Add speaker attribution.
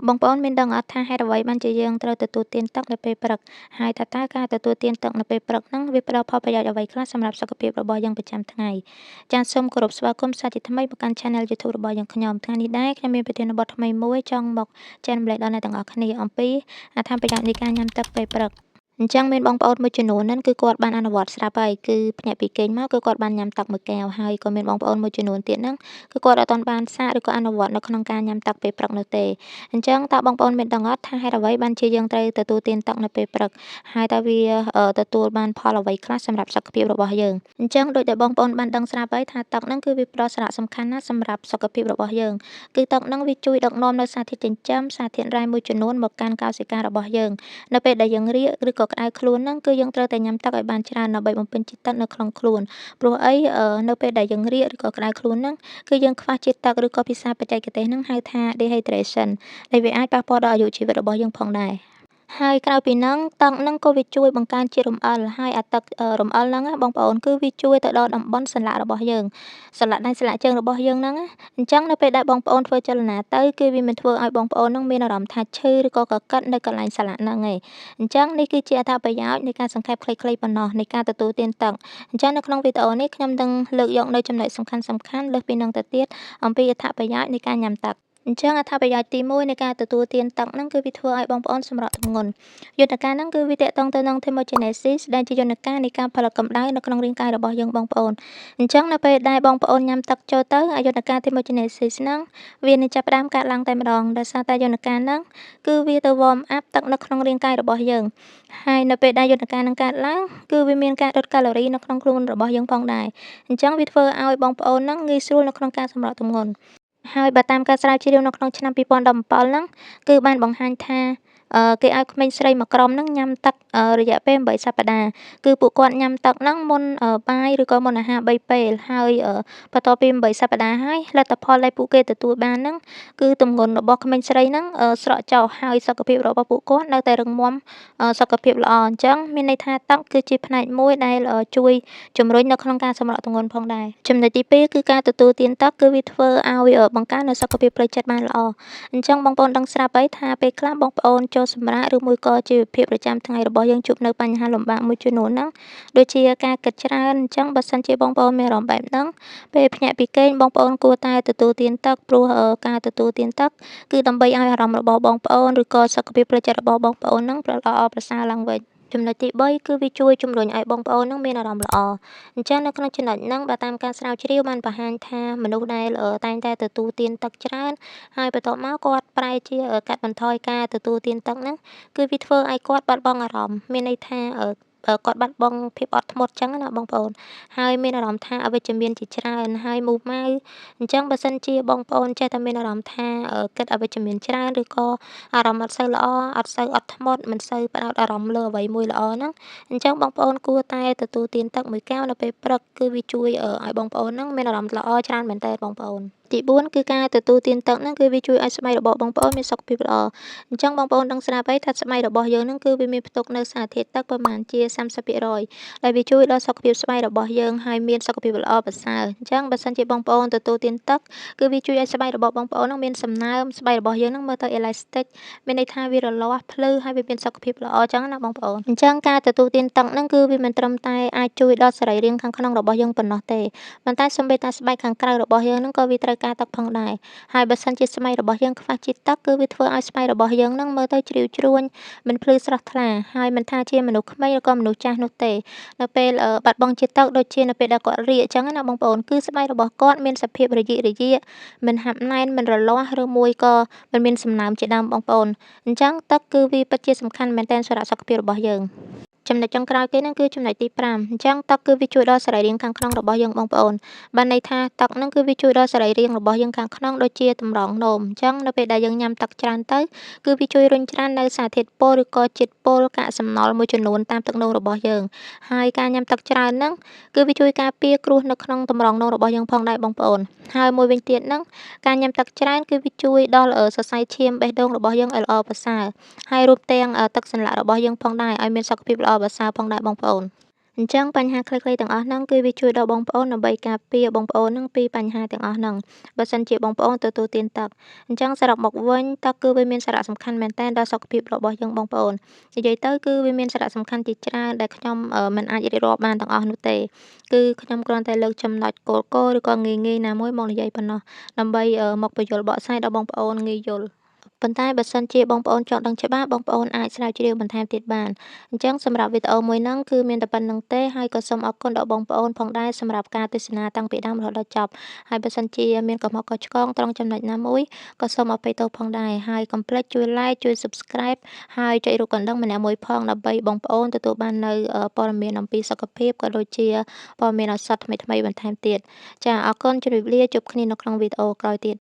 Speaker 1: បងប្អូនមានដឹងអត់ថាហេតុអ្វីបានជាយើងត្រូវទទួលទានទឹកនៅពេលព្រឹកហើយតើការទទួលទានទឹកនៅពេលព្រឹកហ្នឹងវាផ្ដល់ផលប្រយោជន៍អ្វីខ្លះសម្រាប់សុខភាពរបស់យើងប្រចាំថ្ងៃចាសសូមគោរពស្វាគមន៍សាជាថ្មីមកកាន់ Channel YouTube របស់យើងខ្ញុំថ្ងៃនេះដែរខ្ញុំមានប្រធានបទថ្មីមួយចង់មកចែករំលែកដល់អ្នកទាំងអស់គ្នាអំពីអត្ថប្រយោជន៍នៃការញ៉ាំទឹកពេលព្រឹកអញ្ចឹងមានបងប្អូនមួយចំនួនហ្នឹងគឺគាត់បានអនុវត្តស្រាប់ហើយគឺភ្ញាក់ពីគេងមកគឺគាត់បានញ៉ាំទឹកមួយកែវហើយក៏មានបងប្អូនមួយចំនួនទៀតហ្នឹងគឺគាត់អត់ទាន់បានសាកឬក៏អនុវត្តនៅក្នុងការញ៉ាំទឹកពេលព្រឹកនោះទេអញ្ចឹងតើបងប្អូនមានដឹងអត់ថាហេតុអ្វីបានជាយើងត្រូវទទួលទានទឹកនៅពេលព្រឹកហើយតើវាទទួលបានផលអ្វីខ្លះសម្រាប់សុខភាពរបស់យើងអញ្ចឹងដូចដែលបងប្អូនបានដឹងស្រាប់ហើយថាទឹកហ្នឹងគឺវាផ្ដល់សារៈសំខាន់ណាស់សម្រាប់សុខភាពរបស់យើងគឺទឹកហ្នឹងវាជួយដឹកនាំនូវសារធាតុចិញ្ចឹមសារធាតុរ៉ែមួយចំនួនមកកាន់កោសិការបស់យើងនៅពេលដែលយើងរាកឬក៏ក្តៅខ្លួនហ្នឹងគឺយើងត្រូវតែញ៉ាំទឹកឲ្យបានច្រើនដើម្បីបំពេញជាតិទឹកនៅក្នុងខ្លួនព្រោះអីនៅពេលដែលយើងរាកឬក៏ក្តៅខ្លួនហ្នឹងគឺយើងខ្វះជាតិទឹកឬក៏ភាសាបច្ចេកទេសហ្នឹងហៅថា dehydration ដែលវាអាចប៉ះពាល់ដល់អាយុជីវិតរបស់យើងផងដែរហើយក្រៅពីហ្នឹងទឹកហ្នឹងក៏វាជួយបង្កើនជាតិរំអិលហើយអាទឹករំអិលហ្នឹងណាបងប្អូនគឺវាជួយទៅដល់តំបន់សន្លាក់របស់យើងសន្លាក់ដៃសន្លាក់ជើងរបស់យើងហ្នឹងណាអញ្ចឹងនៅពេលដែលបងប្អូនធ្វើចលនាទៅគឺវាមិនធ្វើឲ្យបងប្អូនហ្នឹងមានអារម្មណ៍ថាឈឺឬក៏កកិតនៅកន្លែងសន្លាក់ហ្នឹងឯងអញ្ចឹងនេះគឺជាអត្ថប្រយោជន៍នៃការសង្ខេបខ្លីៗប៉ុណ្ណោះនៃការទទួលទានទឹកអញ្ចឹងនៅក្នុងវីដេអូនេះខ្ញុំនឹងលើកយកនៅចំណុចសំខាន់ៗលើសពីហ្នឹងទៅទៀតអំពីអត្ថប្រយោជន៍នៃការញ៉ាំទឹកអញ្ចឹងអត្ថប្រយោជន៍ទី1នៃការទទួលទានទឹកហ្នឹងគឺវាធ្វើឲ្យបងប្អូនសម្រកទម្ងន់យន្តការហ្នឹងគឺវាទាក់ទងទៅនឹង thermogenesis ដែលជាយន្តការនៃការផលិតកម្ដៅនៅក្នុងរាងកាយរបស់យើងបងប្អូនអញ្ចឹងនៅពេលដែលបងប្អូនញ៉ាំទឹកចូលទៅយន្តការ thermogenesis ហ្នឹងវានឹងចាប់ផ្ដើមកើតឡើងតែម្ដងដោយសារតែយន្តការហ្នឹងគឺវាទៅ warm up ទឹកនៅក្នុងរាងកាយរបស់យើងហើយនៅពេលដែលយន្តការហ្នឹងកើតឡើងគឺវាមានការដុតកាឡូរីនៅក្នុងខ្លួនរបស់យើងផងដែរអញ្ចឹងវាធ្វើឲ្យបងប្អូនហ្នឹងងាយស្រួលនៅក្នុងការសម្រកទម្ងន់ ហើយបើតាមការស្រាវជ្រាវនៅក្នុងឆ្នាំ2017ហ្នឹងគឺបានបង្ហាញថាគេឲ្យក្មេងស្រីមួយក្រុមហ្នឹងញ៉ាំទឹករយៈពេល8សប្តាហ៍គឺពួកគាត់ញ៉ាំទឹកហ្នឹងមុនបាយឬក៏មុនអាហារ3ពេលហើយបន្ទាប់ពី8សប្តាហ៍ហើយលទ្ធផលដែលពួកគេទទួលបានហ្នឹងគឺទម្ងន់របស់ក្មេងស្រីហ្នឹងស្រកចុះហើយសុខភាពរបស់ពួកគាត់នៅតែរឹងមាំសុខភាពល្អអញ្ចឹងមានន័យថាទឹកគឺជាផ្នែកមួយដែលជួយជំរុញនៅក្នុងការសម្រកទម្ងន់ផងដែរចំណុចទី2គឺការទទួលទានទឹកគឺវាធ្វើឲ្យបង្កើននូវសុខភាពផ្លូវចិត្តបានល្អអញ្ចឹងបងប្អូនដឹងស្រាប់ហើយថាពេលខ្លះបងប្អូនចូលសម្រាកឬមួយក៏ជីវភាពប្រចាំថ្ងៃរបស់យើងជួបនៅបញ្ហាលំបាកមួយចំនួនហ្នឹងដូចជាការគិតច្រើនអញ្ចឹងបើសិនជាបងប្អូនមានអារម្មណ៍បែបហ្នឹងពេលភ្ញាក់ពីគេងបងប្អូនគួរតែទទួលទានទឹកព្រោះការទទួលទានទឹកគឺដើម្បីឲ្យអារម្មណ៍របស់បងប្អូនឬក៏សុខភាពផ្លូវចិត្តរបស់បងប្អូនហ្នឹងល្អប្រសើរឡើងវិញចំណុចទី3គឺវាជួយជំរុញឲ្យបងប្អូនហ្នឹងមានអារម្មណ៍ល្អអញ្ចឹងនៅក្នុងចំណុចហ្នឹងបើតាមការស្រាវជ្រាវបានបង្ហាញថាមនុស្សដែលតែងតែទទួលទានទឹកច្រើនហើយបន្ទាប់មកគាត់ប្រែជាកាត់បន្ថយការទទួលទានទឹកហ្នឹងគឺវាធ្វើឲ្យគាត់បាត់បង់អារម្មណ៍មានន័យថាគាត់បាត់បង់ភាពអត់ធ្មត់ចឹងណាបងប្អូនហើយមានអារម្មណ៍ថាអវិជ្ជមានជាច្រើនហើយមូសម៉ៅអញ្ចឹងបើសិនជាបងប្អូនចេះតែមានអារម្មណ៍ថាគិតអវិជ្ជមានច្រើនឬក៏អារម្មណ៍អត់សូវល្អអត់សូវអត់ធ្មត់មិនសូវផ្ដោតអារម្មណ៍លើអ្វីមួយល្អហ្នឹងអញ្ចឹងបងប្អូនគួរតែទទួលទានទឹកមួយកែវនៅពេលព្រឹកគឺវាជួយឲ្យបងប្អូនហ្នឹងមានអារម្មណ៍ល្អច្រើនមែនទែនបងប្អូនទី4គឺការទទួលទានទឹកហ្នឹងគឺវាជួយឲ្យស្បែករបស់បងប្អូនមានសុខភាពល្អអញ្ចឹងបងប្អូនដឹងស្រាប់ហើយថាស្បែករបស់យើងហ្នឹងគឺវាមានផ្ទុកនៅសារធាតុទឹកប្រមាណជា30%ដែលវាជួយដល់សុខភាពស្បែករបស់យើងឲ្យមានសុខភាពល្អប្រសើរអញ្ចឹងបើសិនជាបងប្អូនទទួលទានទឹកគឺវាជួយឲ្យស្បែករបស់បងប្អូនហ្នឹងមានសំណើមស្បែករបស់យើងហ្នឹងមើលទៅ elastic មានន័យថាវារលាស់ភ្លឺហើយវាមានសុខភាពល្អចឹងណាបងប្អូនអញ្ចឹងការទទួលទានទឹកហ្នឹងគឺវាមិនត្រឹមតែអាចជួយដល់សរីរាង្គខាងក្នុងរបស់យើងប៉ុណ្ណោះទេប៉ុន្តែសូម្បីតែស្បែកខាងក្រៅរបស់យើងហ្នឹងក៏វាត្រូវការទឹកផងដែរហើយបើសិនជាស្បែករបស់យើងខ្វះជាតិទឹកគឺវាធ្វើឲ្យស្បែករបស់យើងហ្នឹងមើលទៅជ្រីវជ្រួញមិនភ្លឺស្រស់ថ្លាហើយមិនថាជាមនុស្សក្មេងឬក៏មនុស្សចាស់នោះទេនៅពេលបាត់បង់ជាតិទឹកដូចជានៅពេលដែលគាត់រាកអញ្ចឹងណាបងប្អូនគឺស្បែករបស់គាត់មានសភាពរយាកមិនហាប់ណែនមិនរលាស់ឬមួយក៏មិនមានសំណើមជាដើមបងប្អូនអញ្ចឹងទឹកគឺវាពិតជាសំខាន់មែនទែនសម្រាប់សុខភាពរបស់យើងចំណុចចុងក្រោយគេហ្នឹងគឺចំណុចទី5អញ្ចឹងទឹកគឺវាជួយដល់សរីរាង្គខាងក្នុងរបស់យើងបងប្អូនបានន័យថាទឹកហ្នឹងគឺវាជួយដល់សរីរាង្គរបស់យើងខាងក្នុងដូចជាតម្រងនោមអញ្ចឹងនៅពេលដែលយើងញ៉ាំទឹកច្រើនទៅគឺវាជួយរុញច្រាននៅសារធាតុពុលឬក៏ជាតិពុលកាកសំណល់មួយចំនួនតាមទឹកនោមរបស់យើងហើយការញ៉ាំទឹកច្រើនហ្នឹងគឺវាជួយការពារគ្រោះនៅក្នុងតម្រងនោមរបស់យើងផងដែរបងប្អូនហើយមួយវិញទៀតហ្នឹងការញ៉ាំទឹកច្រើនគឺវាជួយដល់សរសៃឈាមបេះដូងរបស់យើងឲ្យល្អប្រសើរហើយរួមទាំងទឹកសន្លាក់របស់យើងផងដែរឲ្យមានសុខភាពល្អប្រសើរផងដែរបងប្អូន អញ្ចឹងបញ្ហាខ្លីៗទាំងអស់ហ្នឹងគឺវាជួយដល់បងប្អូនដើម្បីការពារបងប្អូនហ្នឹងពីបញ្ហាទាំងអស់ហ្នឹងបើសិនជាបងប្អូនទទួលទានទឹកអញ្ចឹងសរុបមកវិញទឹកគឺវាមានសារៈសំខាន់មែនទែនដល់សុខភាពរបស់យើងបងប្អូននិយាយទៅគឺវាមានសារៈសំខាន់ជាច្រើនដែលខ្ញុំមិនអាចរៀបរាប់បានទាំងអស់នោះទេគឺខ្ញុំគ្រាន់តែលើកចំណុចគោលៗឬក៏ងាយៗណាមួយមកនិយាយប៉ុណ្ណោះដើម្បីមកពន្យល់បកស្រាយដល់បងប្អូនងាយយល់ប៉ុន្តែបើសិនជាបងប្អូនចង់ដឹងច្បាស់បងប្អូនអាចស្រាវជ្រាវបន្ថែមទៀតបានអញ្ចឹងសម្រាប់វីដេអូមួយហ្នឹងគឺមានតែប៉ុណ្្នឹងទេហើយក៏សូមអរគុណដល់បងប្អូនផងដែរសម្រាប់ការទស្សនាតាំងពីដើមរហូតដល់ចប់ហើយបើសិនជាមានកំហុសខុសឆ្គងត្រង់ចំណុចណាមួយក៏សូមអភ័យទោសផងដែរហើយកុំភ្លេចជួយ Like ជួយ Subscribe ហើយចុចរូបកណ្ដឹងម្នាក់មួយផងដើម្បីបងប្អូនទទួលបាននូវព័ត៌មានអំពីសុខភាពក៏ដូចជាព័ត៌មានឱសថថ្មីៗបន្ថែមទៀតចាអរគុណជម្រាបលាជួបគ្នានៅក្នុងវីដេអូក្រោយទៀត